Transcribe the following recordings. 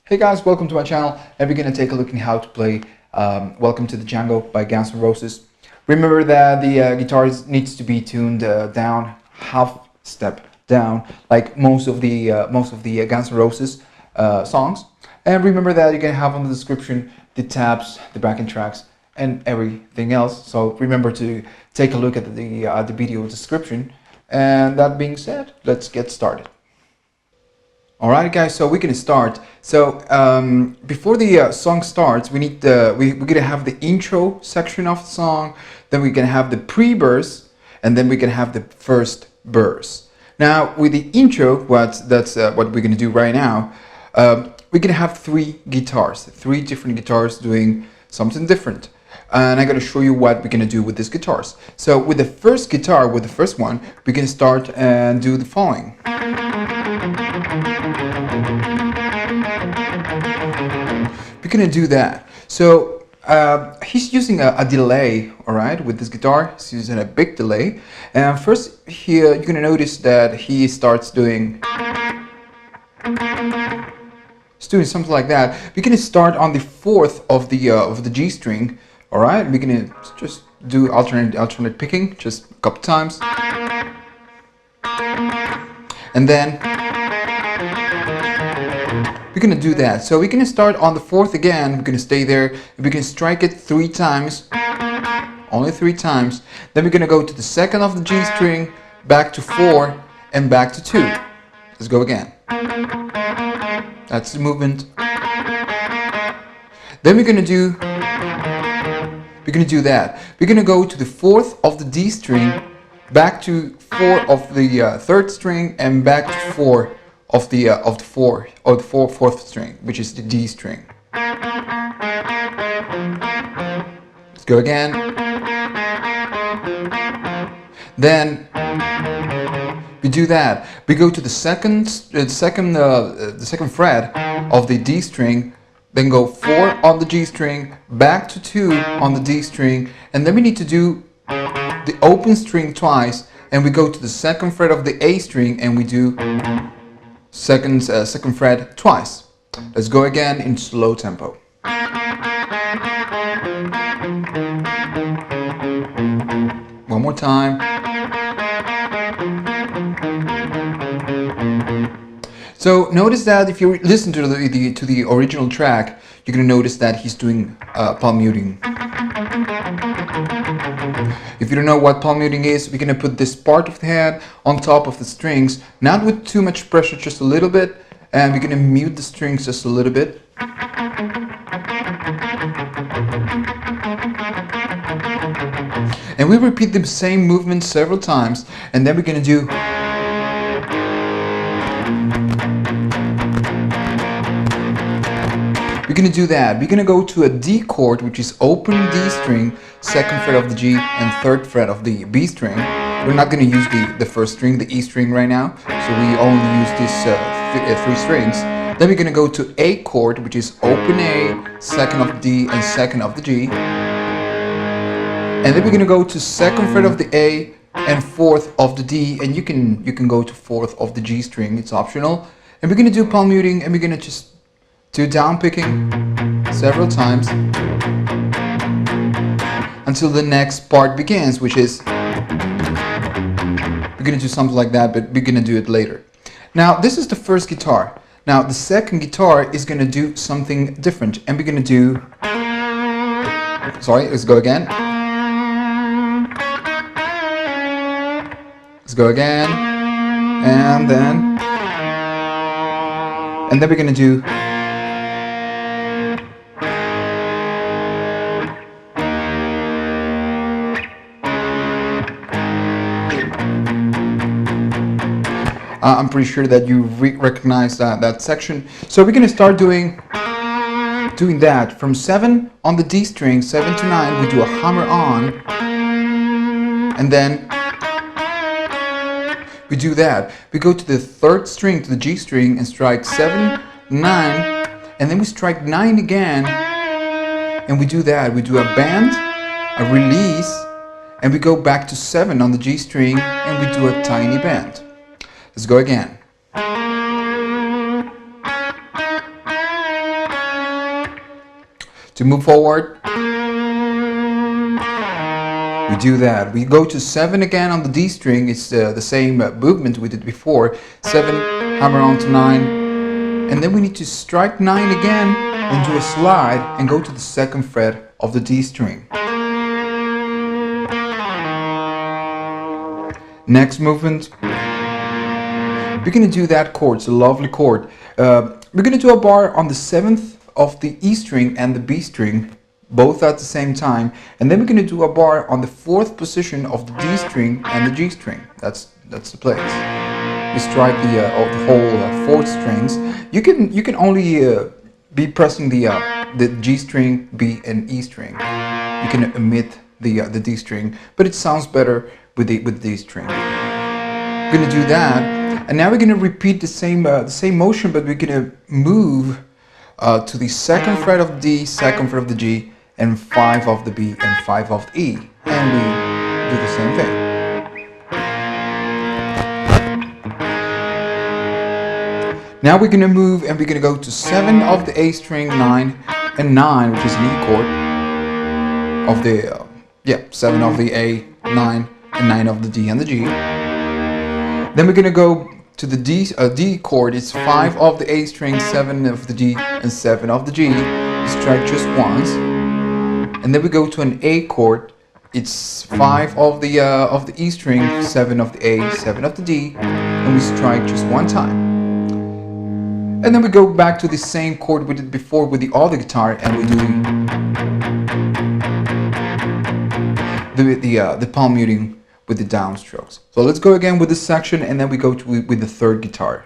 Hey guys, welcome to my channel, and we're going to take a look at how to play Welcome to the Jungle by Guns N' Roses. Remember that the guitar needs to be tuned down, half step down, like most of the Guns N' Roses songs. And remember that you can have on the description the tabs, the backing tracks, and everything else. So remember to take a look at the video description. And that being said, let's get started. Alright guys, so we're gonna start. So before the song starts, we need we're gonna have the intro section of the song, then we're gonna have the pre-verse, and then we're gonna have the first verse. Now with the intro, that's what we're gonna do right now. We're gonna have three different guitars doing something different. And I'm going to show you what we're going to do with these guitars. So with the first guitar, with the first one, we're going to start and do the following. We're going to do that. So he's using a delay, alright, with this guitar. He's using a big delay. And first here, you're going to notice that he starts doing... He's doing something like that. We're going to start on the fourth of the G string. Alright, we're gonna just do alternate picking, just a couple times. And then we're gonna do that. So we're gonna start on the fourth again, we're gonna stay there, and we're gonna strike it 3 times, only 3 times. Then we're gonna go to the second of the G string, back to 4, and back to 2. Let's go again. That's the movement. Then we're gonna do that. We're going to go to the fourth of the D string, back to 4 of the third string, and back to 4 of the fourth string, which is the D string. Let's go again. Then we do that. We go to the second fret of the D string. Then go 4 on the G string, back to 2 on the D string, and then we need to do the open string twice, and we go to the second fret of the A string and we do second fret twice. Let's go again in slow tempo. One more time. So notice that if you listen to the original track, you're going to notice that he's doing palm muting. If you don't know what palm muting is, we're going to put this part of the hand on top of the strings, not with too much pressure, just a little bit, and we're going to mute the strings just a little bit. And we repeat the same movement several times, and then we're going to do... We're going to do that. We're going to go to a D chord, which is open D string, second fret of the G, and third fret of the B string. We're not going to use the first string, the E string right now, so we only use these 3 strings. Then we're going to go to A chord, which is open A, second of the D, and second of the G. And then we're going to go to second fret of the A and fourth of the D, and you can go to fourth of the G string. It's optional. And we're going to do palm muting, and we're going to just do down picking several times until the next part begins, which is we're going to do something like that, but we're going to do it later. Now this is the first guitar. Now the second guitar is going to do something different, and we're going to do, sorry, let's go again. Let's go again, and then we're going to do I'm pretty sure that you recognize that section. So we're going to start doing that from 7 on the D string, 7 to 9. We do a hammer on, and then we do that. We go to the third string, to the G string, and strike 7, 9, and then we strike 9 again, and we do that. We do a bend, a release, and we go back to 7 on the G string, and we do a tiny bend. Let's go again. To move forward, we do that. We go to 7 again on the D string. It's the same movement we did before. 7, hammer on to 9, and then we need to strike 9 again and do a slide and go to the 2nd fret of the D string. Next movement, we're going to do that chord. It's a lovely chord. We're going to do a bar on the 7th of the E string and the B string, both at the same time, and then we're going to do a bar on the 4th position of the D string and the G string. That's the place. We strike the whole 4th strings. You can only be pressing the G string, B, and E string. You can omit the D string, but it sounds better with the D string. We're going to do that, and now we're going to repeat the same motion, but we're going to move to the 2nd fret of the D, 2nd fret of the G, and 5 of the B and 5 of the E, and we do the same thing. Now we're going to move and we're going to go to 7 of the A string, 9, and 9, which is an E chord of the 7 of the A, 9, and 9 of the D and the G. Then we're going to go to the D chord. It's 5 of the A string, 7 of the D, and 7 of the G. We strike just once. And then we go to an A chord. It's 5 of the E string, 7 of the A, 7 of the D, and we strike just one time. And then we go back to the same chord we did before with the other guitar, and we do the palm muting with the downstrokes. So let's go again with this section, and then we go with the 3rd guitar.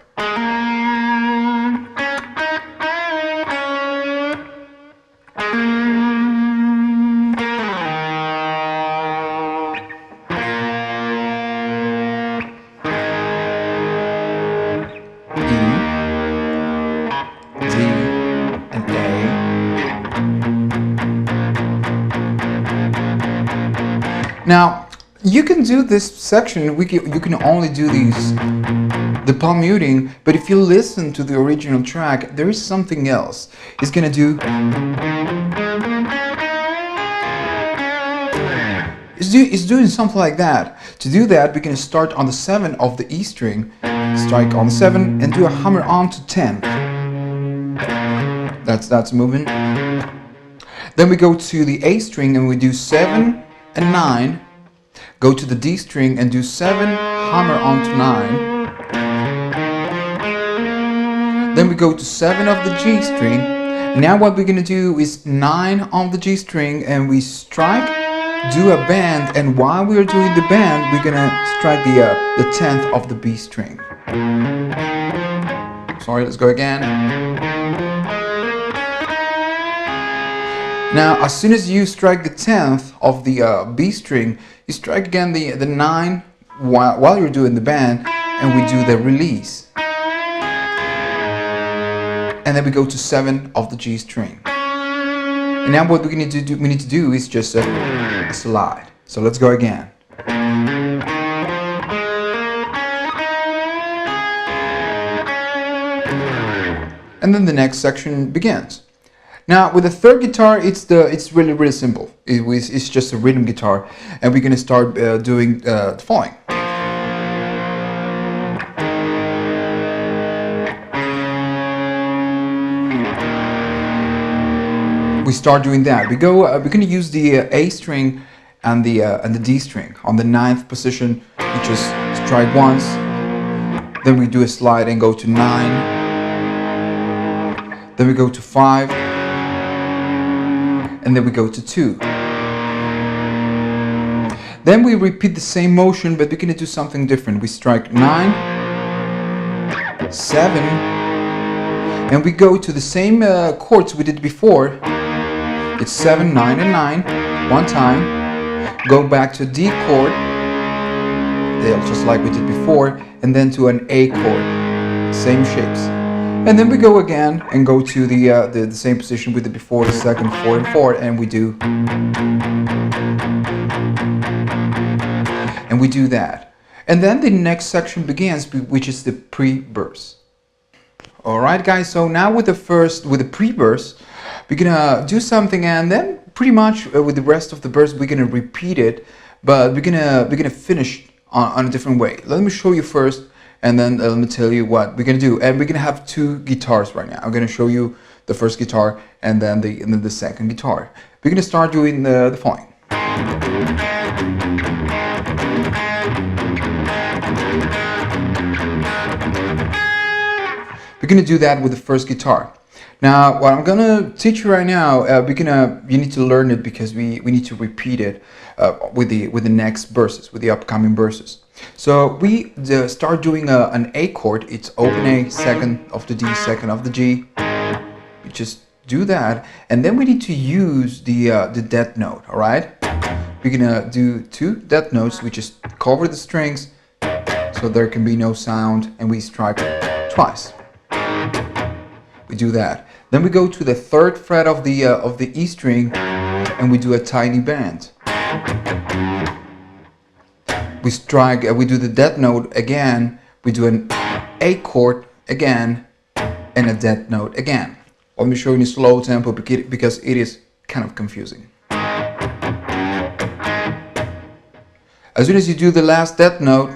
Now, you can do this section, you can only do the palm muting, but if you listen to the original track, there is something else. It's gonna do... It's doing something like that. To do that, we're gonna start on the 7 of the E string, strike on the 7, and do a hammer on to 10. That's moving. Then we go to the A string and we do 7 and 9, go to the D string and do 7, hammer on to 9. Then we go to 7 of the G string. And now what we're going to do is 9 on the G string, and we strike, do a bend, and while we are doing the bend, we're going to strike the 10th of the B string. Sorry, let's go again. Now, as soon as you strike the 10th of the B string, you strike again the 9 while you're doing the bend, and we do the release. And then we go to 7 of the G string. And now what we need to do is just a slide. So let's go again. And then the next section begins. Now with the 3rd guitar, it's really simple. It's just a rhythm guitar, and we're gonna start doing the following. We start doing that. We're gonna use the A string and the D string on the 9th position. We just strike once, then we do a slide and go to 9. Then we go to 5. And then we go to 2. Then we repeat the same motion, but we're going to do something different. We strike 9, 7, and we go to the same chords we did before. It's 7, 9, and 9, one time. Go back to D chord, just like we did before, and then to an A chord, same shapes. And then we go again and go to the same position we did before, the 2nd, 4, and 4, and we do that. And then the next section begins, which is the pre-verse. Alright guys, so now with the pre-verse, we're gonna do something, and then pretty much with the rest of the verse we're gonna repeat it, but we're gonna finish on a different way. Let me show you first, and then let me tell you what we're gonna do. And we're gonna have two guitars right now. I'm gonna show you the first guitar and then the second guitar. We're gonna start doing the following. We're gonna do that with the first guitar. Now, what I'm gonna teach you right now, you need to learn it because we need to repeat it with the next verses, with the upcoming verses. So we start doing an A chord. It's open A, second of the D, second of the G. We just do that, and then we need to use the dead note. All right, we're gonna do two dead notes. We just cover the strings so there can be no sound, and we strike twice. We do that. Then we go to the third fret of the E string, and we do a tiny bend. We do the dead note again. We do an A chord again, and a dead note again. Let me show you in a slow tempo because it is kind of confusing. As soon as you do the last dead note,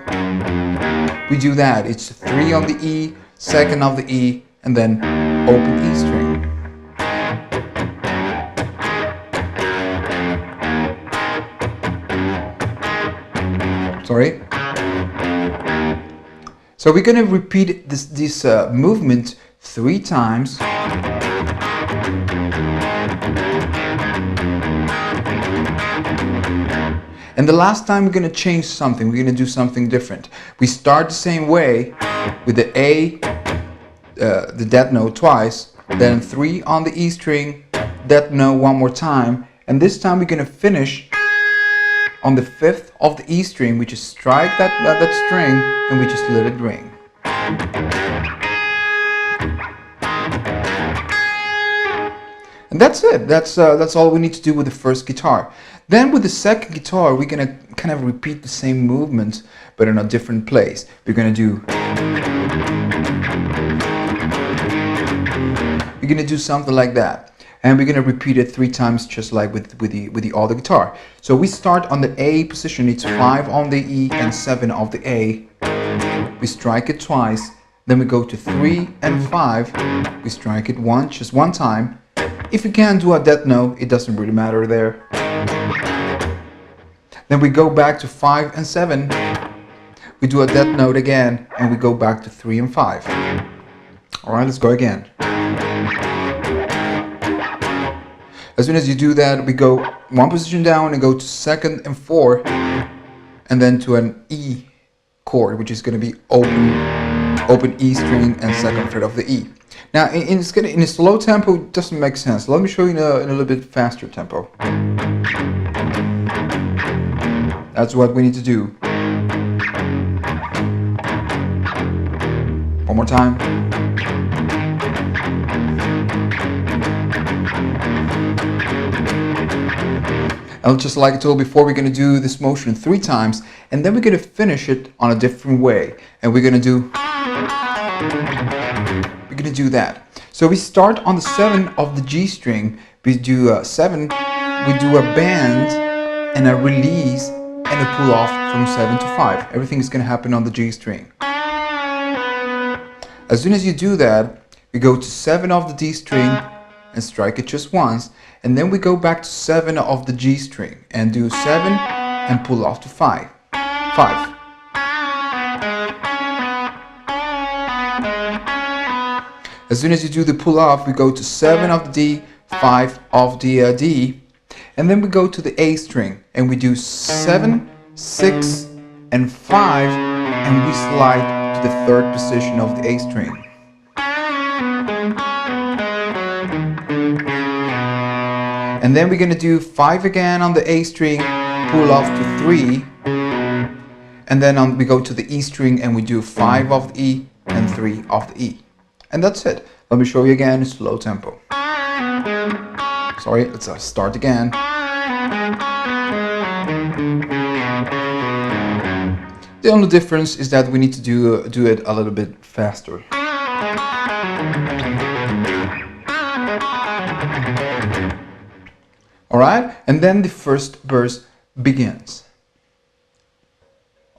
we do that. It's 3 on the E, second of the E, and then open E string. Sorry. So we're gonna repeat this movement 3 times. And the last time we're gonna change something. We're gonna do something different. We start the same way with the A, the dead note twice, then 3 on the E string, dead note one more time, and this time we're gonna finish on the 5th of the E string. We just strike that string, and we just let it ring. And that's it. That's all we need to do with the first guitar. Then with the second guitar, we're gonna kind of repeat the same movement, but in a different place. We're gonna do something like that, and we're gonna repeat it 3 times, just like with the other guitar. So we start on the A position. It's 5 on the E and 7 of the A. We strike it twice. Then we go to 3 and 5. We strike it just one time. If you can't do a dead note, it doesn't really matter there. Then we go back to 5 and 7. We do a dead note again, and we go back to 3 and 5. All right, let's go again. As soon as you do that, we go 1 position down and go to 2nd and 4, and then to an E chord, which is going to be open E string and 2nd fret of the E. Now, in a slow tempo, it doesn't make sense. Let me show you in a little bit faster tempo. That's what we need to do. One more time. And just like I told before, we're going to do this motion 3 times, and then we're going to finish it on a different way. And we're going to do that. So we start on the 7 of the G string. We do a 7, we do a bend and a release and a pull off from 7 to 5. Everything is going to happen on the G string. As soon as you do that, we go to 7 of the D string and strike it just once, and then we go back to 7 of the G string and do 7 and pull off to 5. As soon as you do the pull off, we go to 7 of the D, 5 of the D, and then we go to the A string and we do 7, 6, and 5, and we slide to the 3rd position of the A string. And then we're going to do 5 again on the A string, pull off to 3, and then we go to the E string and we do 5 of the E and 3 of the E. And that's it. Let me show you again in slow tempo. Sorry, let's start again. The only difference is that we need to do it a little bit faster. All right, and then the first verse begins.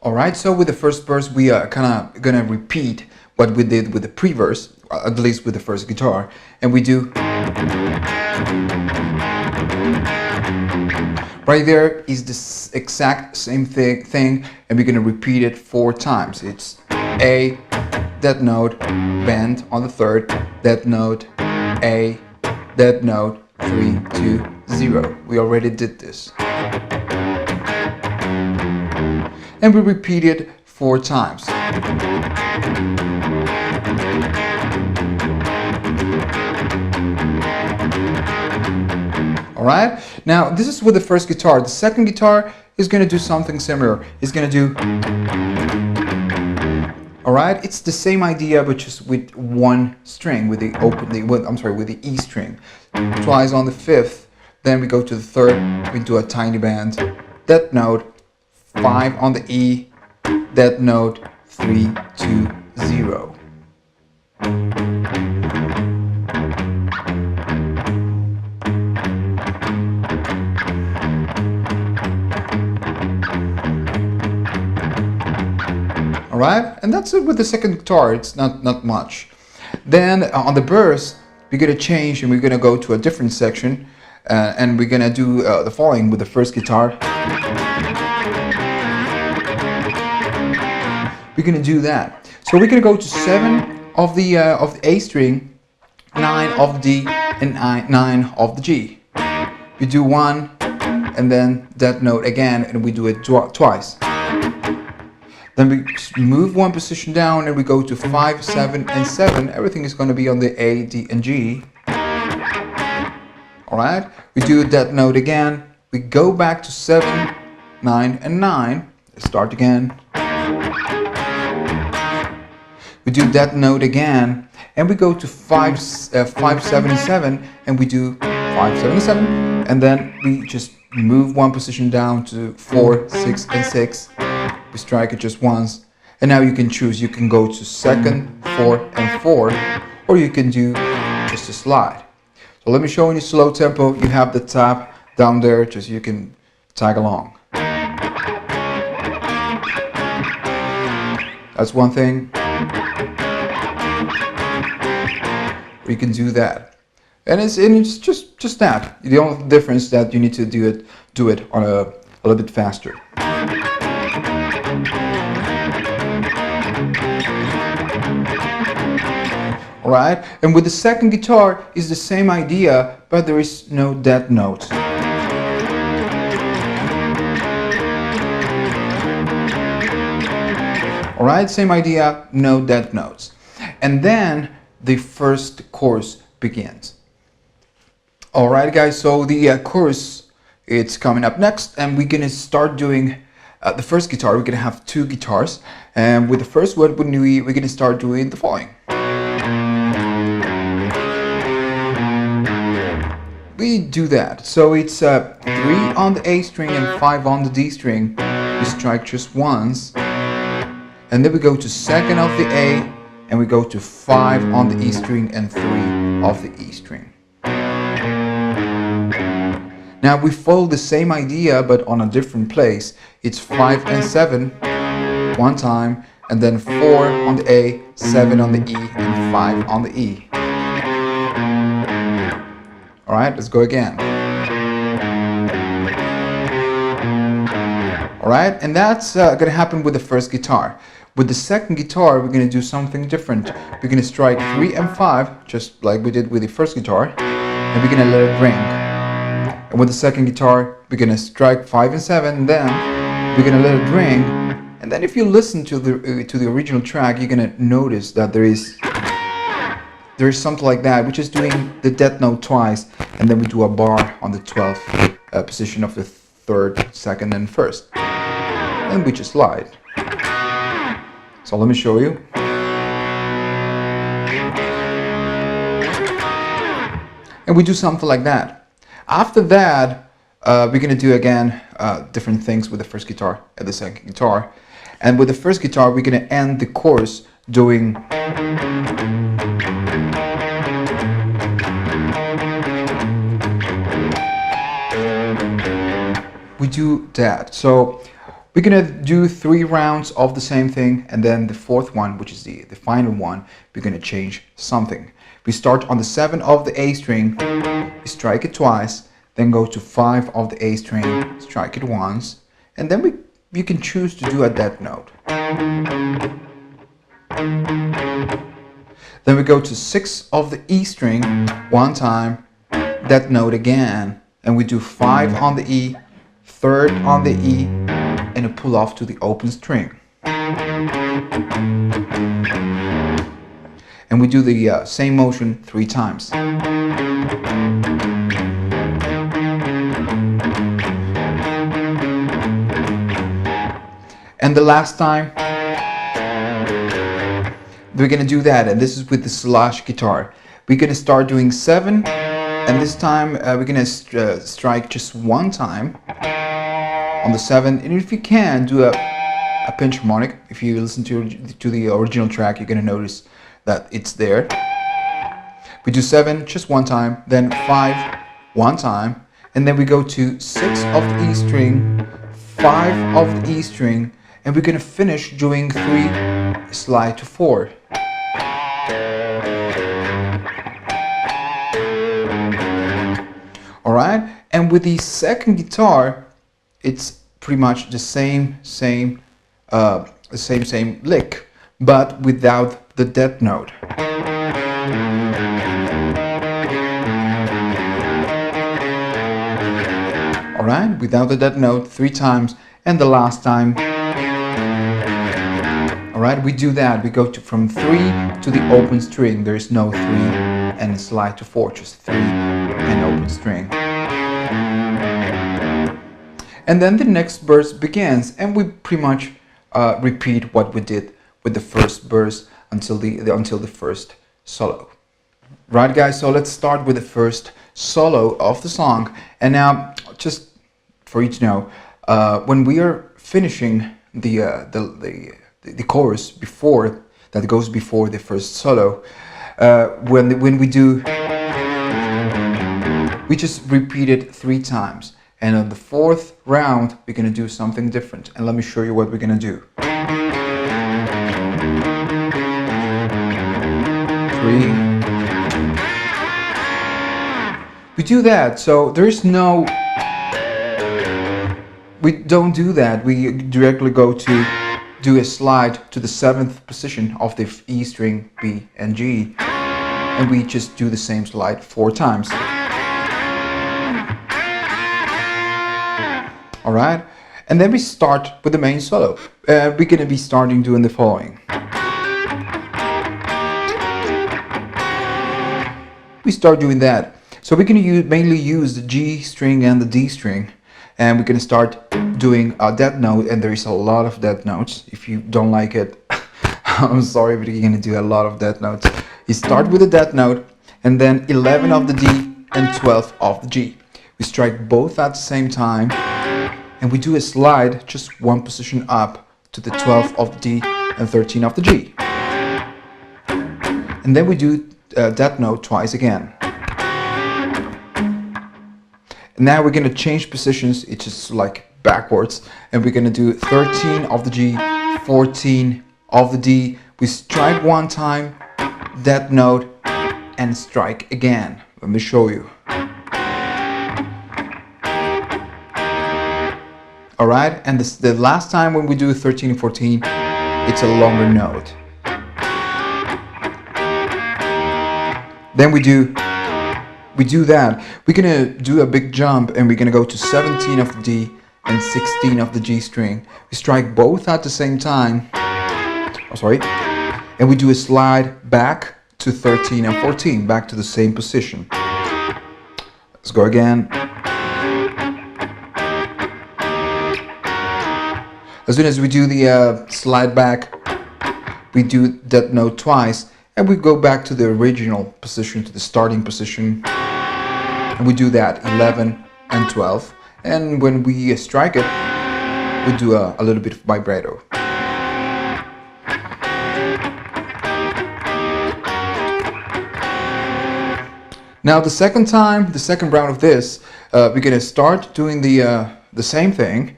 All right, so with the first verse, we are kind of gonna repeat what we did with the pre-verse, at least with the first guitar, and we do. Right there is this exact same thing, and we're gonna repeat it 4 times. It's A, that note, bend on the third, that note, A, that note, 3, 2, 0. We already did this. And we repeat it 4 times. Alright, now this is with the first guitar. The second guitar is going to do something similar. It's going to do. Alright, it's the same idea but just with one string, with the with the E string. Twice on the fifth, then we go to the third, we do a tiny bend, that note, 5 on the E, that note, 3, 2, 0. Alright, and that's it with the second guitar. It's not much. Then on the verse, we're gonna change and we're gonna go to a different section, and we're gonna do the following with the first guitar. We're gonna do that. So we're gonna go to 7 of the A string, 9 of the D, and 9 of the G. We do 1, and then that note again, and we do it twice. Then we move 1 position down and we go to 5, 7, and 7. Everything is going to be on the A, D, and G. Alright, we do that note again. We go back to 7, 9, and 9. Start again. We do that note again. And we go to 5, 7, and 7. And we do 5, 7, and 7. And then we just move 1 position down to 4, 6, and 6. We strike it just once, and now you can choose. You can go to 2nd, 4th, and 4th, or you can do just a slide. So let me show you slow tempo. You have the tab down there, just you can tag along. That's one thing. You can do that, and it's just that. The only difference is that you need to do it on a little bit faster. Alright, and with the second guitar is the same idea, but there is no dead note. Alright, same idea, no dead notes. And then the first chorus begins. Alright guys, so the chorus, it's coming up next, and we're gonna start doing the first guitar. We're gonna have 2 guitars, and with the first one, we're gonna start doing the following. We do that. So it's 3 on the A string and 5 on the D string. We strike just once, and then we go to 2nd of the A, and we go to 5 on the E string and 3 of the E string. Now we follow the same idea but on a different place. It's 5 and 7 one time, and then 4 on the A, 7 on the E, and 5 on the E. Alright, let's go again. Alright, and that's going to happen with the first guitar. With the second guitar, we're going to do something different. We're going to strike 3 and 5, just like we did with the first guitar, and we're going to let it ring. And with the second guitar, we're going to strike 5 and 7, and then we're going to let it ring. And then if you listen to the original track, you're going to notice that there is something like that, which is doing the dead note twice, and then we do a bar on the 12th position of the 3rd, 2nd, and 1st. And we just slide. So let me show you. And we do something like that. After that, we're going to do again different things with the first guitar and the second guitar. And with the first guitar, we're going to end the chorus doing. do that. So we're gonna do 3 rounds of the same thing, and then the 4th one, which is the final one, we're gonna change something. We start on the 7 of the A string, we strike it twice, then go to 5 of the A string, strike it once, and then you can choose to do a dead note. Then we go to 6 of the E string one time, dead note again, and we do 5 on the E, 3rd on the E, and a pull off to the open string. And we do the same motion 3 times. And the last time we're gonna do that, and this is with the slash guitar. We're gonna start doing 7, and this time we're gonna strike just 1 time on the 7, and if you can do a pinch harmonic. If you listen to the original track, you're gonna notice that it's there. We do 7 just 1 time, then 5 1 time, and then we go to 6 of the E string, 5 of the E string, and we're gonna finish doing 3 slide to 4. Alright, and with the second guitar, it's pretty much the same lick, but without the dead note. Alright, without the dead note 3 times, and the last time. Alright, we do that. We go from 3 to the open string. There is no 3 and a slide to 4, just 3 and open string. And then the next verse begins, and we pretty much repeat what we did with the first verse until the first solo. Right, guys? So let's start with the first solo of the song. And now, just for you to know, when we are finishing the chorus before that goes before the first solo, when we do, we just repeat it 3 times. And on the 4th round, we're going to do something different. And let me show you what we're going to do. 3. We do that. So there's no... We don't do that. We directly go to do a slide to the 7th position of the E string, B and G. And we just do the same slide 4 times. Alright, and then we start with the main solo. We're going to be starting doing the following. We start doing that. So we're going to mainly use the G string and the D string. And we're going to start doing a dead note, and there is a lot of dead notes. If you don't like it, I'm sorry, but you're going to do a lot of dead notes. You start with a dead note, and then 11 of the D and 12 of the G. We strike both at the same time. And we do a slide just 1 position up to the 12th of the D and 13 of the G. And then we do that note twice again. And now we're going to change positions. It's just like backwards. And we're going to do 13 of the G, 14 of the D. We strike 1 time, that note, and strike again. Let me show you. Alright, and the last time when we do 13 and 14, it's a longer note. Then we do that. We're gonna do a big jump, and we're gonna go to 17 of the D and 16 of the G string. We strike both at the same time. And we do a slide back to 13 and 14, back to the same position. Let's go again. As soon as we do the slide back, we do that note twice, and we go back to the original position, to the starting position, and we do that 11 and 12. And when we strike it, we do a little bit of vibrato. Now the second round of this, we're gonna start doing the the same thing.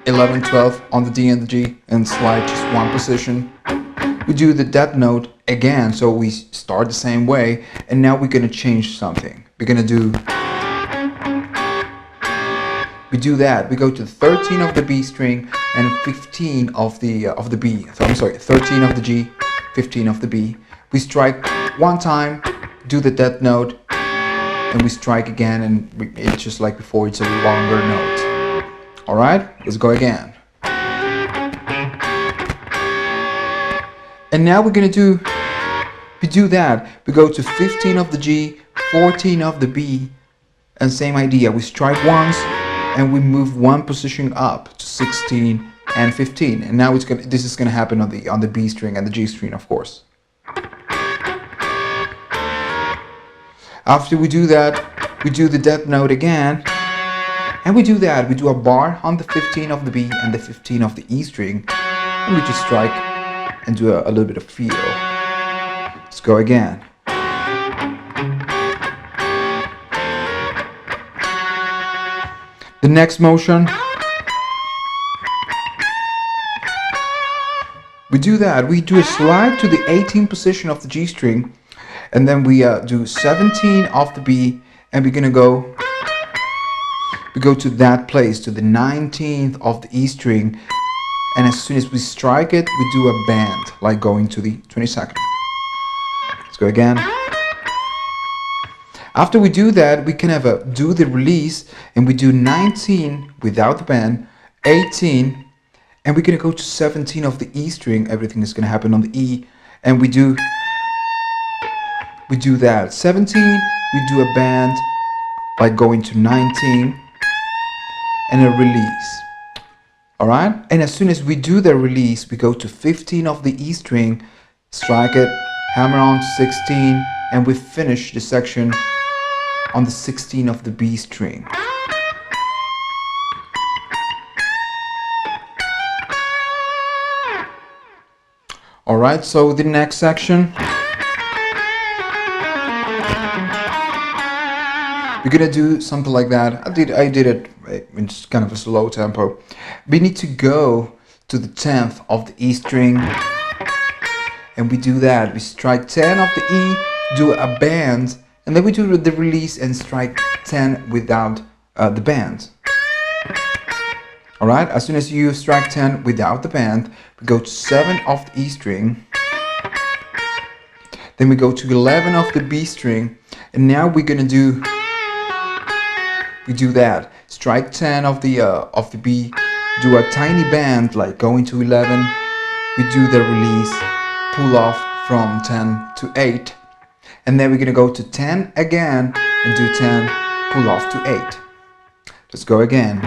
11, 12 on the D and the G and slide just one position. We do the dead note again, so we start the same way, and now we're gonna change something. We're gonna do, we do that. We go to 13 of the B string and 15 of the B. So I'm sorry, 13 of the G, 15 of the B. We strike one time, do the dead note, and we strike again, and it's just like before. It's a longer note. All right, let's go again. And now we're gonna do, we do that. We go to 15 of the G, 14 of the B, and same idea. We strike once, and we move one position up to 16 and 15. And now it's gonna, this is gonna happen on the B string and the G string, of course. After we do that, we do the dead note again, and we do that. We do a bar on the 15 of the B and the 15 of the E string, and we just strike and do a little bit of feel. Let's go again. The next motion, we do that. We do a slide to the 18th position of the G string, and then we do 17 of the B, and we're gonna go, we go to that place, to the 19th of the E string, and as soon as we strike it, we do a bend, like going to the 22nd. Let's go again. After we do that, we can have a do the release, and we do 19 without the bend, 18, and we're gonna go to 17 of the E string. Everything is gonna happen on the E, and we do that. 17, we do a bend, like going to 19, and a release. All right, and as soon as we do the release, we go to 15 of the E string, strike it, hammer on to 16, and we finish the section on the 16 of the B string. All right, so the next section, we're gonna do something like that. I did it in just kind of a slow tempo. We need to go to the 10th of the E string, and we do that. We strike 10 of the E, do a bend, and then we do the release and strike 10 without the bend. All right, as soon as you strike 10 without the bend, we go to 7 of the E string, then we go to 11 of the B string, and now we're gonna do, we do that. Strike 10 of the B, do a tiny bend, like going to 11. We do the release, pull off from 10 to 8, and then we're gonna go to 10 again and do 10, pull off to 8. Let's go again.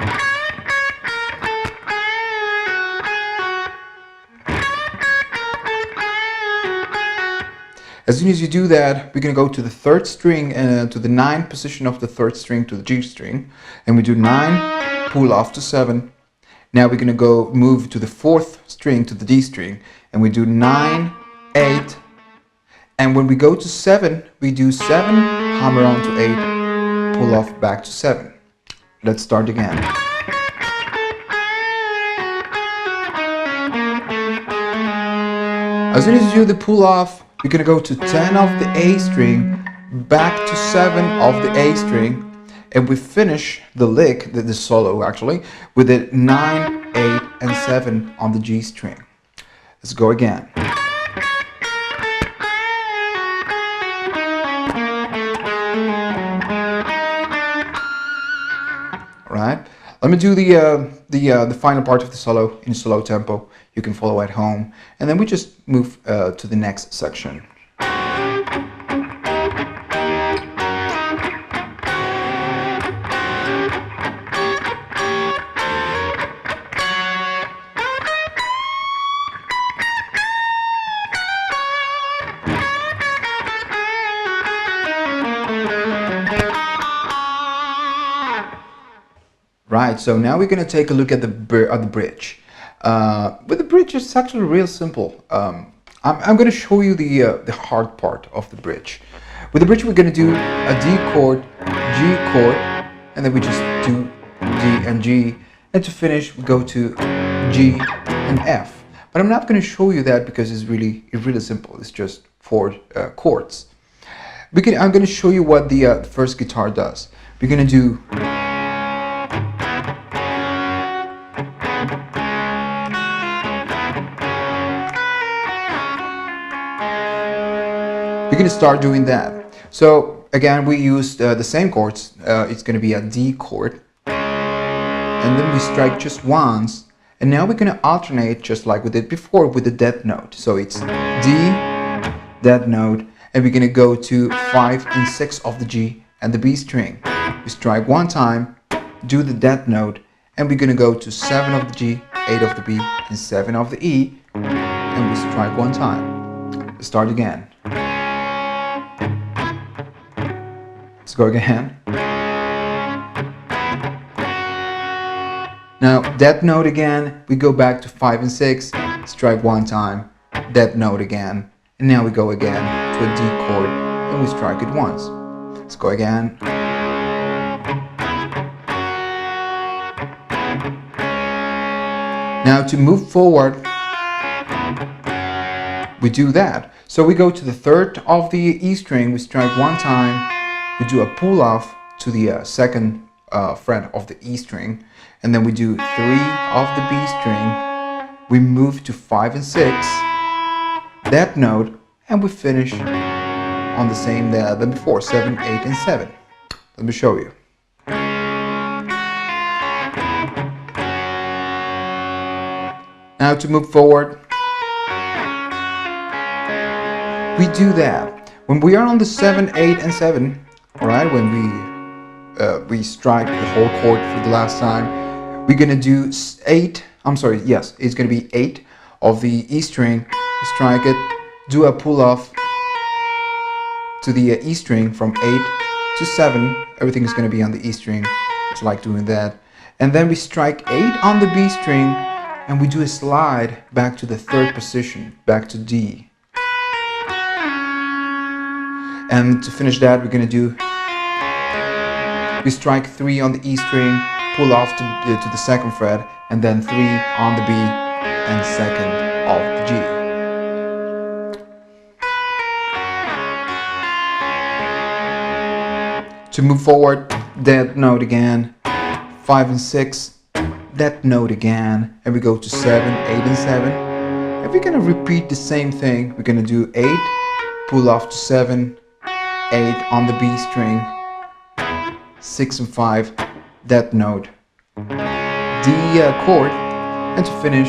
As soon as you do that, we're going to go to the 3rd string, to the 9th position of the 3rd string to the G string, and we do 9, pull off to 7. Now we're going to go move to the 4th string to the D string, and we do 9, 8, and when we go to 7, we do 7, hammer on to 8, pull off back to 7. Let's start again. As soon as you do the pull off, we're gonna go to 10 of the A string, back to 7 of the A string, and we finish the lick, the solo actually, with it 9, 8, and 7 on the G string. Let's go again. All right. Let me do the final part of the solo in slow tempo. You can follow at home, and then we just move to the next section. Right, so now we're going to take a look at the bridge. With the bridge, it's actually real simple. I'm going to show you the hard part of the bridge. With the bridge, we're going to do a D chord, G chord, and then we just do and G, and to finish we go to G and F. But I'm not going to show you that because it's really simple. It's just 4 chords. I'm going to show you what the first guitar does. We're going to do start doing that. So again, we used the same chords. It's going to be a D chord, and then we strike just once, and now we're going to alternate just like we did before with the dead note. So it's D, dead note, and we're going to go to 5 and 6 of the G and the B string. We strike one time, do the dead note, and we're going to go to 7 of the G, 8 of the B, and 7 of the E, and we strike one time. Start again. Let's go again. Now, dead note again, we go back to 5 and 6, strike one time, dead note again, and now we go again to a D chord, and we strike it once. Let's go again. Now, to move forward, we do that. So we go to the 3rd of the E string, we strike one time, we do a pull off to the 2nd fret of the E string, and then we do 3 of the B string, we move to 5 and 6, that note, and we finish on the same than before, 7, 8, and 7. Let me show you. Now to move forward, we do that. When we are on the 7, 8, and 7, alright, when we strike the whole chord for the last time, we're gonna do 8, it's gonna be 8 of the E string, strike it, do a pull off to the E string from 8 to 7, everything is gonna be on the E string, it's like doing that, and then we strike 8 on the B string, and we do a slide back to the 3rd position, back to D. And to finish that, we're gonna do, we strike 3 on the E string, pull off to the 2nd fret, and then 3 on the B and 2nd of the G. To move forward, dead note again, 5 and 6, dead note again, and we go to 7, 8, and 7. And we're gonna repeat the same thing. We're gonna do 8, pull off to 7, 8 on the B string, 6 and 5, dead note, D chord, and to finish,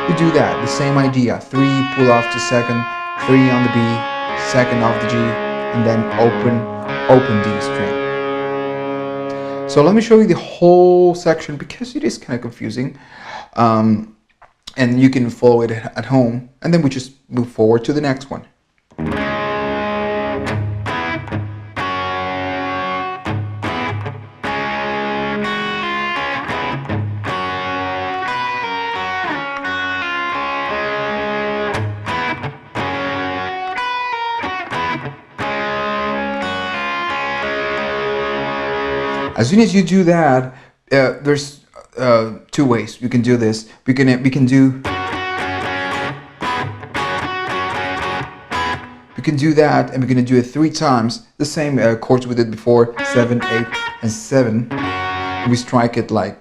we do that, the same idea, 3 pull off to 2nd, 3 on the B, 2nd of the G, and then open D string. So let me show you the whole section because it is kind of confusing, and you can follow it at home, and then we just move forward to the next one. As soon as you do that, there's 2 ways you can do this. We can do that, and we're gonna do it 3 times. The same chords we did before, 7, 8, and 7. And we strike it like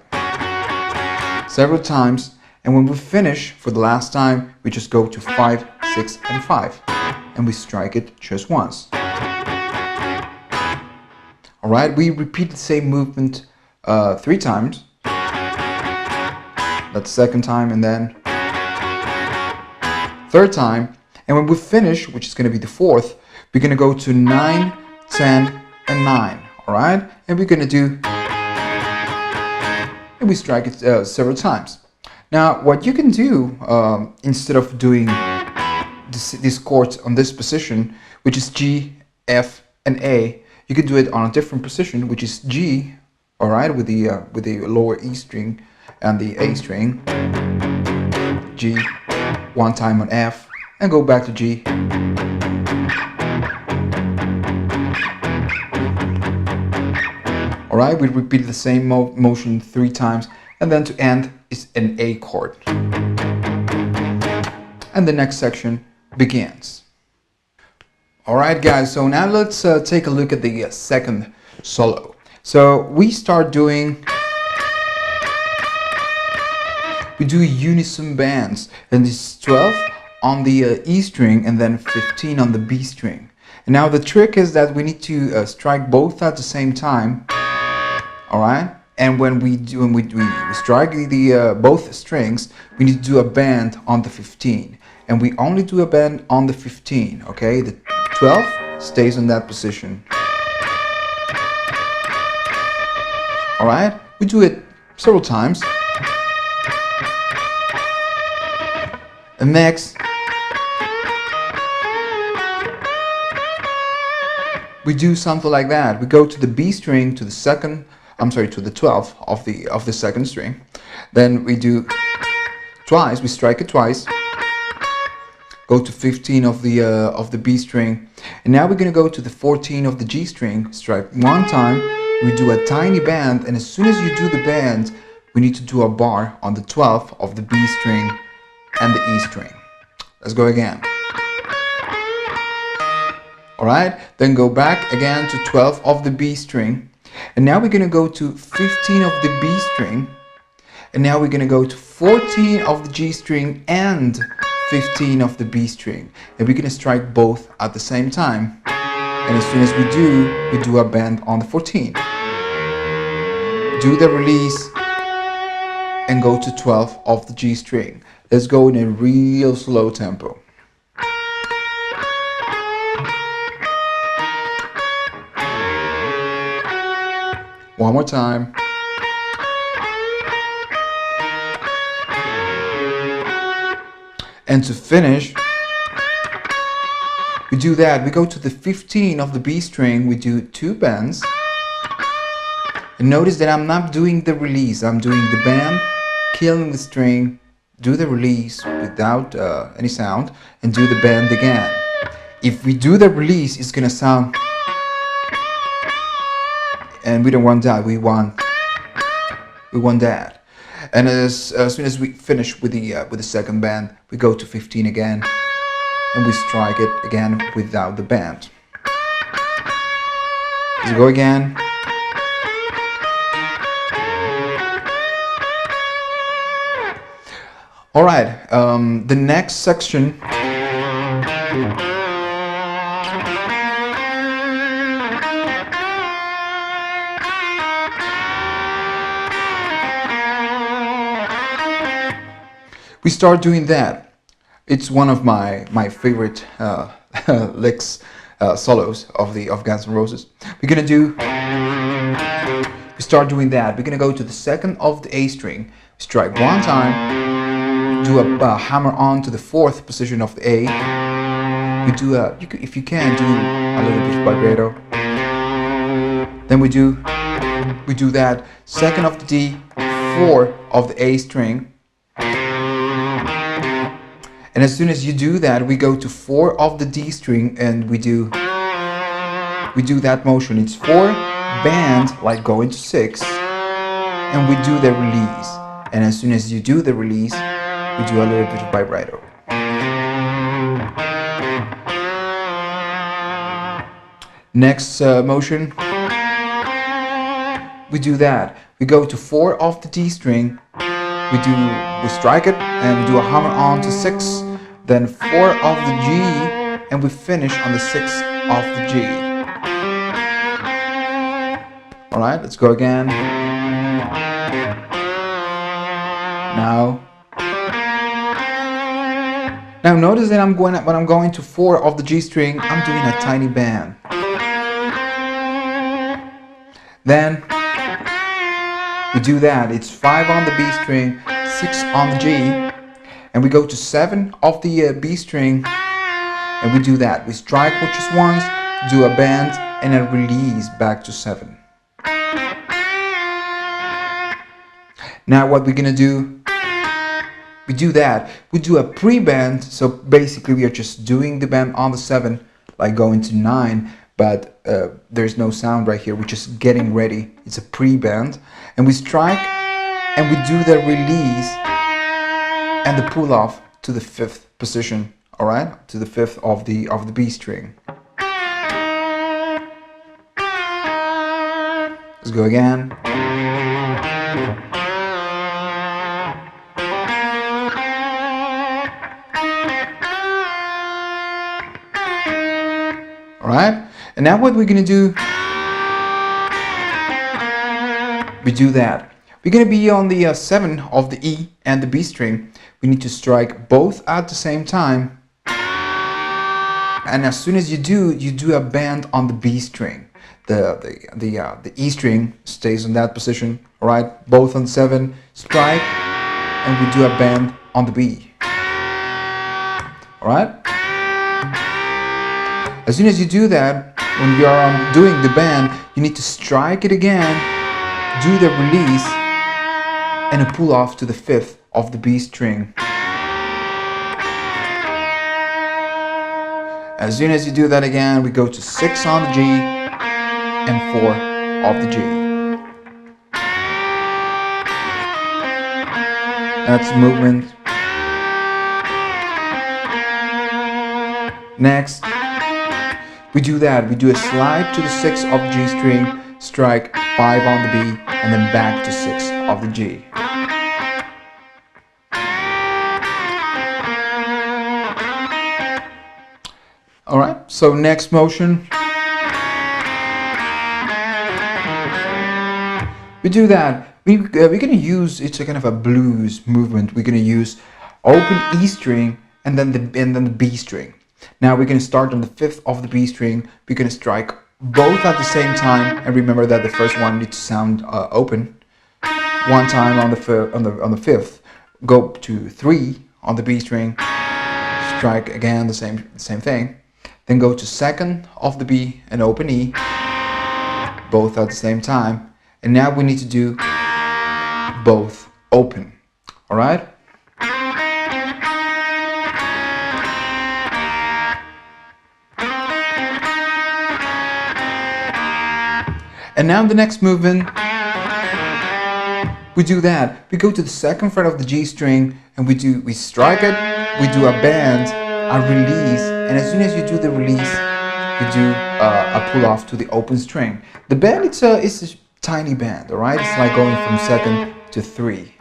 several times, and when we finish for the last time, we just go to 5, 6, and 5, and we strike it just once. Alright, we repeat the same movement 3 times. That's the 2nd time, and then 3rd time. And when we finish, which is going to be the 4th, we're going to go to 9, 10, and 9. Alright, and we're going to do, and we strike it several times. Now, what you can do instead of doing these chords on this position, which is G, F, and A, you can do it on a different position, which is G, all right, with the lower E string and the A string. G, one time on F, and go back to G. All All right, we repeat the same motion 3 times, and then to end is an A chord. And the next section begins. All right, guys, so now let's take a look at the second solo. So we start doing, we do unison bands, and it's 12 on the E string and then 15 on the B string. And now the trick is that we need to strike both at the same time. All right, and when we strike the both strings, we need to do a bend on the 15, and we only do a bend on the 15. Okay, the 12 stays in that position. All right, we do it several times. And next, we do something like that. We go to the B string, to the second, to the 12th of the second string. Then we do twice. We strike it twice. Go to 15 of the B string, and now we're gonna go to the 14 of the G string. Strike 1 time. We do a tiny bend, and as soon as you do the bend, we need to do a bar on the 12th of the B string and the E string. Let's go again. All right, then go back again to 12 of the B string, and now we're gonna go to 15 of the B string, and now we're gonna go to 14 of the G string and 15 of the B string, and we're gonna strike both at the same time. And as soon as we do a bend on the 14. Do the release and go to 12 of the G string. Let's go in a real slow tempo. One more time. And to finish, we do that. We go to the 15 of the B string, we do 2 bends. And notice that I'm not doing the release, I'm doing the bend, killing the string, do the release without any sound, and do the bend again. If we do the release, it's gonna sound, and we don't want that, we want that. And as soon as we finish with the second bend, we go to 15 again, and we strike it again without the bend. Let's go again. All right, the next section we start doing that. It's one of my favorite licks, solos of Guns N' Roses. We start doing that. We're gonna go to the second of the A string, strike 1 time, do a hammer on to the 4th position of the A. We do if you can, do a little bit of vibrato. Then we do that 2nd of the D, 4 of the A string. And as soon as you do that, we go to 4 of the D string, and we do that motion. It's 4 bend, like going to 6, and we do the release. And as soon as you do the release, we do a little bit of vibrato. Next motion, we do that. We go to 4 of the D string, we strike it, and we do a hammer on to 6, then 4 of the G, and we finish on the 6th of the G. All right, let's go again. Now notice that when I'm going to 4 of the G string, I'm doing a tiny bend. Then we do that. It's 5 on the B string, 6 on the G, and we go to 7 of the B string, and we do that. We strike just once, do a bend, and a release back to 7. Now what we're gonna do, we do that. We do a pre-bend, so basically we are just doing the bend on the 7, like going to 9, but there's no sound right here. We're just getting ready. It's a pre-bend, and we strike, and we do the release and the pull off to the 5th position. All right, to the 5th of the B string. Let's go again. Alright, and now what we're going to do, we do that. We're going to be on the 7 of the E and the B string. We need to strike both at the same time. And as soon as you do a bend on the B string. The E string stays in that position. Alright, both on 7, strike, and we do a bend on the B. Alright? As soon as you do that, when you are doing the bend, you need to strike it again, do the release, and a pull off to the 5th of the B string. As soon as you do that again, we go to 6 on the G and 4 of the G. That's movement. Next, we do that. We do a slide to the 6 of the G string, strike 5 on the B, and then back to 6 of the G. Alright, so next motion. We do that. We're going to use, it's a kind of a blues movement. We're going to use open E string and then the B string. Now we're going to start on the 5th of the B string. We're going to strike both at the same time, and remember that the first one needs to sound open. One time on the 5th, go to 3 on the B string, strike again the same thing. Then go to 2nd of the B and open E, both at the same time. And now we need to do both open. All right? And now the next movement, we do that. We go to the 2nd fret of the G string and we strike it, we do a bend, a release, and as soon as you do the release, you do a pull off to the open string. The bend, it's a tiny bend, all right? It's like going from 2nd to 3.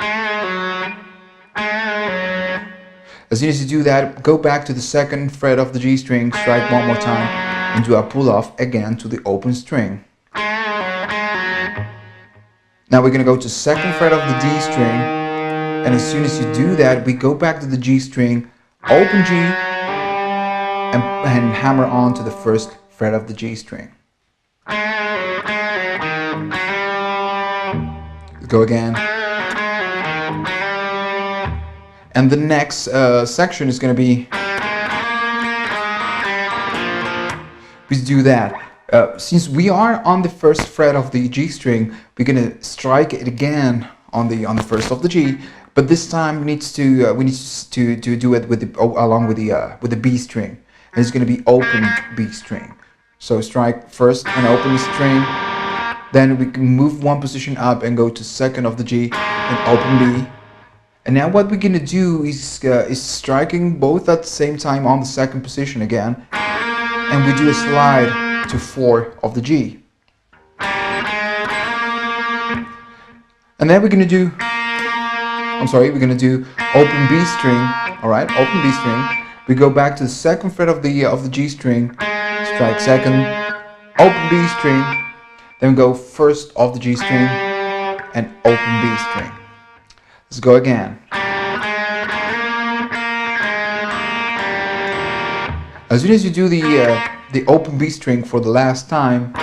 As soon as you do that, go back to the 2nd fret of the G string, strike one more time, and do a pull off again to the open string. Now we're going to go to 2nd fret of the D string, and as soon as you do that, we go back to the G string, open G, and hammer on to the 1st fret of the G string. Go again. And the next section is going to be, we do that. Since we are on the 1st fret of the G string, we're going to strike it again on the 1st of the G, but this time we need to do it with along with the B string, and it's going to be open B string. So strike first and open the string, then we can move one position up and go to 2nd of the G and open B. And now what we're going to do is striking both at the same time on the 2nd position again, and we do a slide to 4 of the G. And then we're going to do, we're going to do open B string, alright, open B string. We go back to the 2nd fret of the G string, strike 2nd, open B string, then go 1st of the G string, and open B string. Let's go again. As soon as you do the open B string for the last time,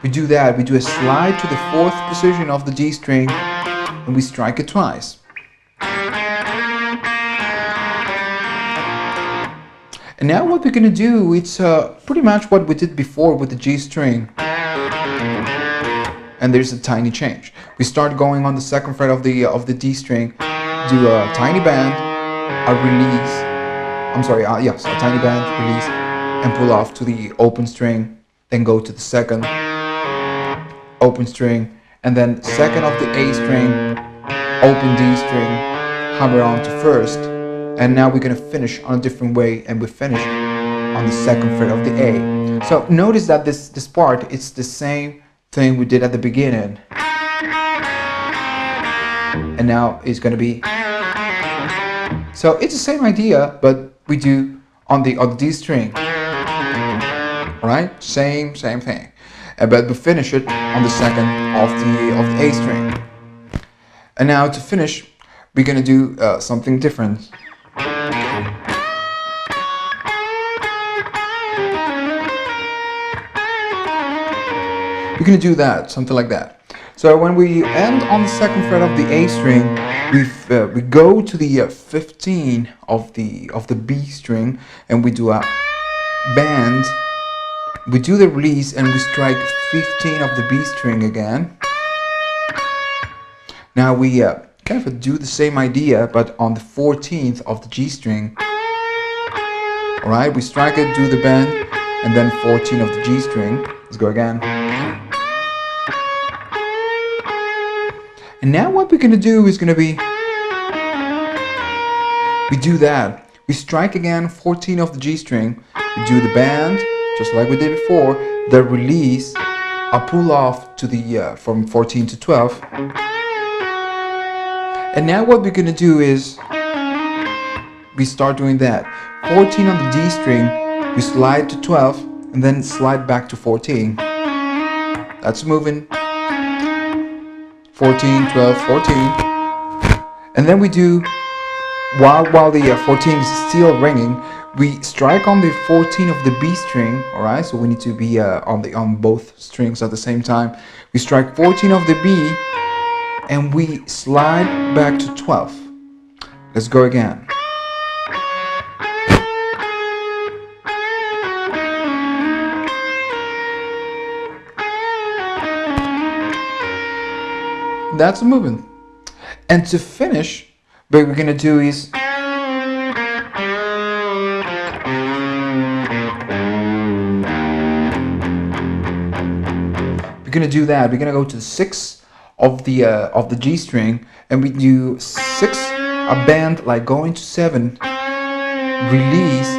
we do that. We do a slide to the 4th position of the D string, and we strike it twice. And now what we're going to do, it's pretty much what we did before with the G string. And there's a tiny change. We start going on the 2nd fret of the D string, do a tiny bend, a release. A tiny bend, release, and pull off to the open string. then go to the second open string, and then second of the A string, open D string, hammer on to first, and now we're gonna finish on a different way, and we finish on the second fret of the A. So notice that this part, it's the same thing we did at the beginning, and now it's gonna be. So it's the same idea, but we do on the D string, right? Same thing. But we finish it on the second of the A string. And now to finish, we're gonna do something different. We're gonna do that, something like that. So when we end on the second fret of the A string, we go to the 15 of the B string, and we do a bend. We do the release, and we strike 15 of the B string again. Now we kind of do the same idea, but on the 14th of the G string. All right, we strike it, do the bend, and then 14 of the G string. Let's go again. And now what we're gonna do is gonna be, we do that. We strike again 14 of the G string, we do the bend, just like we did before, the release, a pull off to the, from 14 to 12. And now what we're gonna do is, we start doing that. 14 on the D string, we slide to 12, and then slide back to 14. That's moving. 14, 12, 14, and then we do, while the 14 is still ringing, we strike on the 14 of the B string. All right, so we need to be on both strings at the same time. We strike 14 of the B, and we slide back to 12. Let's go again. That's a movement. And to finish, what we're gonna do is we're gonna do that. We're gonna go to the 6 of the G string, and we do 6, a bend like going to 7, release,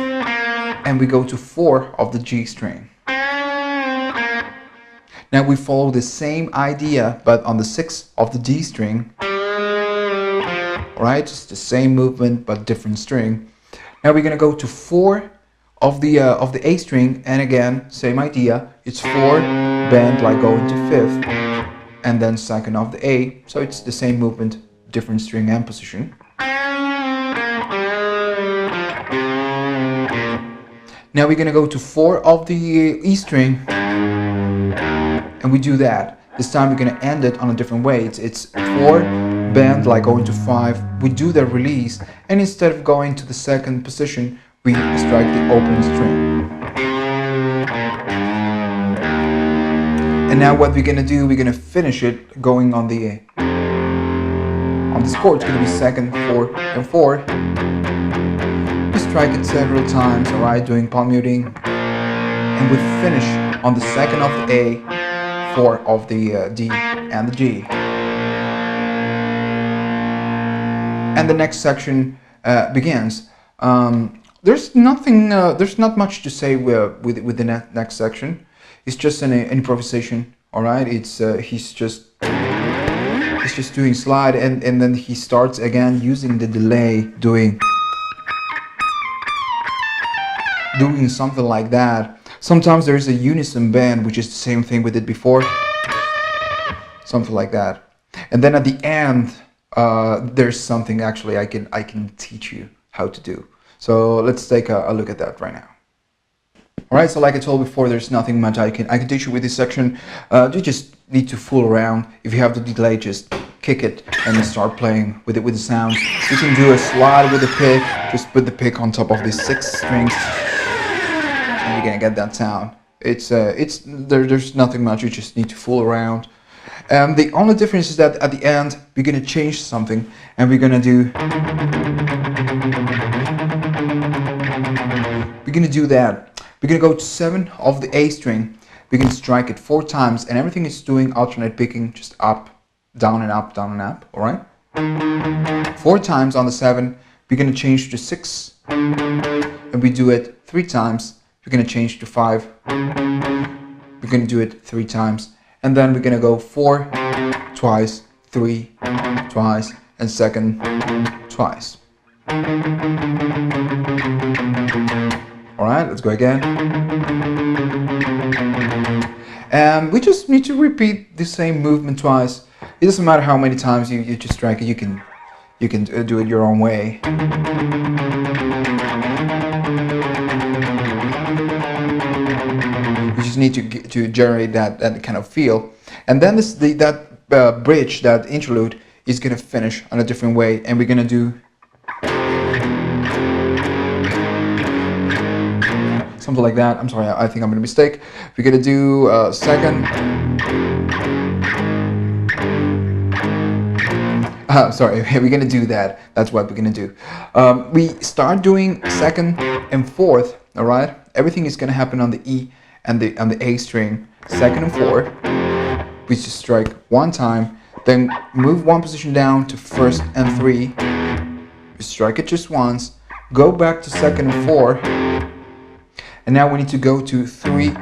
and we go to 4 of the G string. Now we follow the same idea, but on the 6 of the D string. Alright, just the same movement, but different string. Now we're gonna go to 4 of the A string, and again, same idea. It's 4, bend like going to 5th, and then second of the A. So it's the same movement, different string and position. Now we're gonna go to 4 of the E string, and we do that. This time we're gonna end it on a different way. It's 4, bend like going to 5. We do the release, and instead of going to the second position, we strike the open string. And now what we're gonna do, we're gonna finish it going on this chord. It's gonna be 2nd, 4th, and 4. We strike it several times, alright, doing palm muting, and we finish on the 2nd of the A, 4 of the D and the G. And the next section begins. There's not much to say with the next section. It's just an improvisation. All right, it's he's just doing slide, and then he starts again using the delay, doing something like that. Sometimes there is a unison bend, which is the same thing we did before, something like that. And then at the end, there's something actually I can teach you how to do. So let's take a look at that right now. All right, so like I told before, there's nothing much I can teach you with this section. You just need to fool around. If you have the delay, just kick it and start playing with it with the sounds. You can do a slide with the pick. Just put the pick on top of these 6 strings, and you're gonna get that sound. There's nothing much. You just need to fool around. The only difference is that at the end we're gonna change something, and we're gonna do that. We're gonna go to 7 of the A string, we can strike it 4 times, and everything is doing alternate picking, just up, down and up, down and up. All right. 4 times on the 7, we're going to change to 6, and we do it 3 times. We're going to change to 5. We're going to do it 3 times, and then we're going to go 4 twice, 3 twice, and second twice. Alright, let's go again. And we just need to repeat the same movement twice. It doesn't matter how many times you just strike it, you can do it your own way. You just need to generate that kind of feel. And then that bridge, that interlude, is going to finish on a different way, and we're going to do something like that. I'm sorry, I think I'm going to mistake. We're going to do second. Sorry, we're going to do that. That's what we're going to do. We start doing second and fourth. All right. Everything is going to happen on the E and the A string. Second and fourth. We just strike 1 time. Then move 1 position down to first and 3. We strike it just once. Go back to second and 4. And now we need to go to 3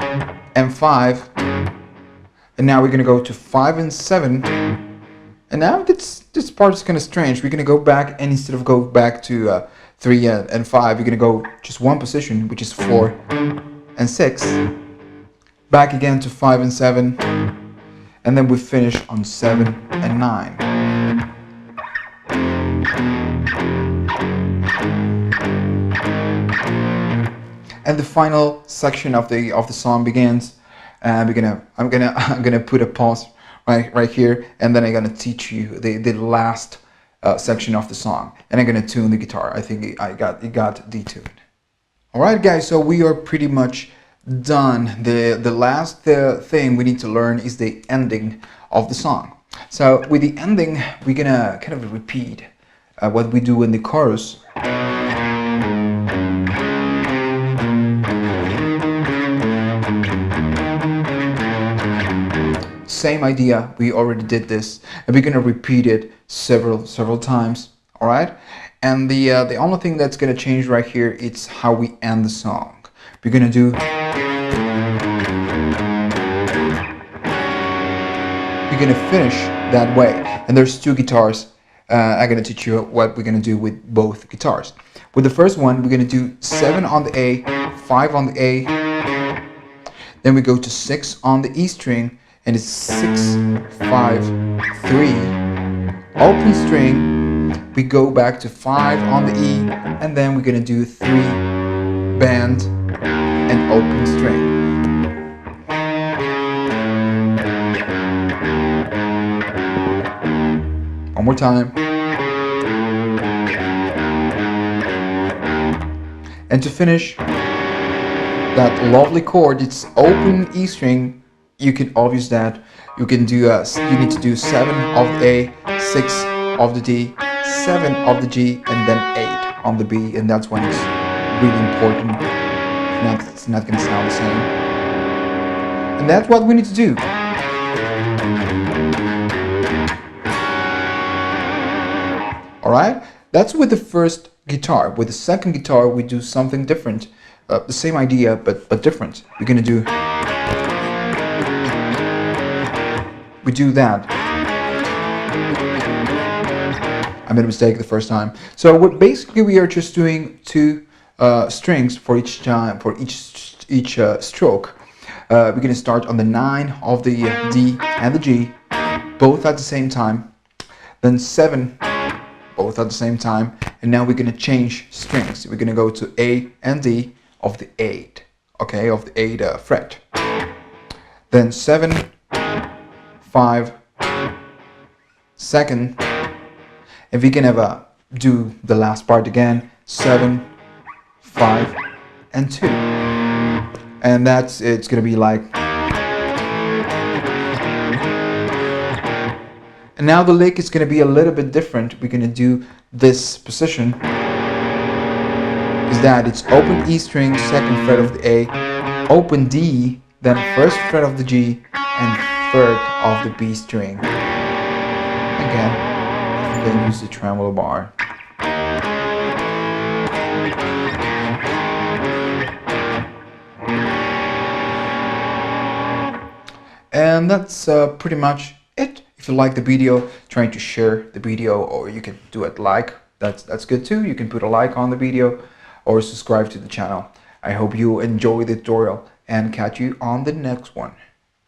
and 5. And now we're going to go to 5 and 7. And now this part is kind of strange. We're going to go back, and instead of go back to 3 and 5, we're going to go just 1 position, which is 4 and 6. Back again to 5 and 7. And then we finish on 7 and 9. And the final section of the song begins. I'm gonna put a pause right here, and then I'm gonna teach you the last section of the song, and I'm gonna tune the guitar. I think it got detuned. All right, guys. So we are pretty much done. The last thing we need to learn is the ending of the song. So with the ending, we're gonna kind of repeat what we do in the chorus. Same idea, we already did this, and we're gonna repeat it several times. All right, and the only thing that's gonna change right here is how we end the song. We're gonna do. We're gonna finish that way, and there's 2 guitars. I'm gonna teach you what we're gonna do with both guitars. With the first one, we're gonna do 7 on the A, 5 on the A, then we go to 6 on the E string, and it's 6, 5, 3, open string. We go back to 5 on the E, and then we're gonna do 3, bend, and open string. One more time. And to finish that lovely chord, it's open E string. You can obvious that. You can do you need to do 7 of the A, 6 of the D, 7 of the G, and then 8 on the B, and that's when it's really important. It's not going to sound the same. And that's what we need to do. Alright? That's with the first guitar. With the second guitar, we do something different. The same idea, but different. We're going to do. We do that. I made a mistake the first time. So basically we are just doing 2 strings for each time, for each stroke. We're going to start on the 9 of the D and the G, both at the same time. Then 7, both at the same time. And now we're going to change strings. We're going to go to A and D of the 8, okay, of the 8 fret. Then 7, 5, second, and we can do the last part again, 7, 5, and 2, and it's gonna be like. And now the lick is gonna be a little bit different. We're gonna do this position. Is that it's open E string, second fret of the A, open D, then first fret of the G and third of the B string. Again, you can use the tremolo bar. And that's pretty much it. If you like the video, trying to share the video, or you can do it like, that's good too. You can put a like on the video or subscribe to the channel. I hope you enjoy the tutorial and catch you on the next one.